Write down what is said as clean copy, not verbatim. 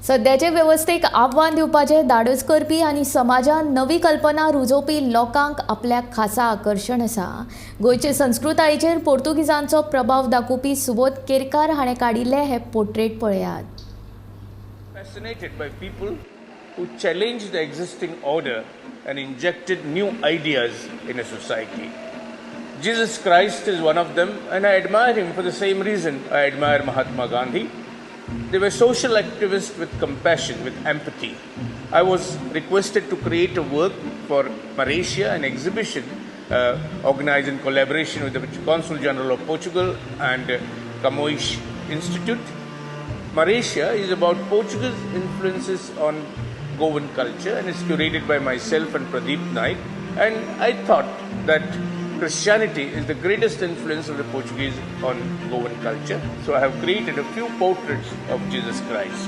सध्याचे वेवस्थेक आव्हान दिवपाचे धाडस करपी आनी समाजान नवी कल्पना रुजोवपी लोकांक आपल्याक खासा आकर्षण आसा. गोंयचे संस्कृतायेचेर पोर्तुगीजांचो प्रभाव दाखोवपी सुबोध केरकार हाणें काडिल्ले हे पोर्ट्रेट पळयात. Fascinated by people who challenged the existing order and injected new ideas in a society. Jesus Christ is one of them, and I admire him for the same reason I admire Mahatma Gandhi. They were social activists with compassion, with empathy. I was requested to create a work for Malaysia, an exhibition organized in collaboration with the Consul General of Portugal and Camões Institute. Malaysia is about Portuguese influences on Goan culture and is curated by myself and Pradeep Naik. And I thought that Christianity is the greatest influence of the Portuguese on Goan culture. So I have created a few portraits of Jesus Christ.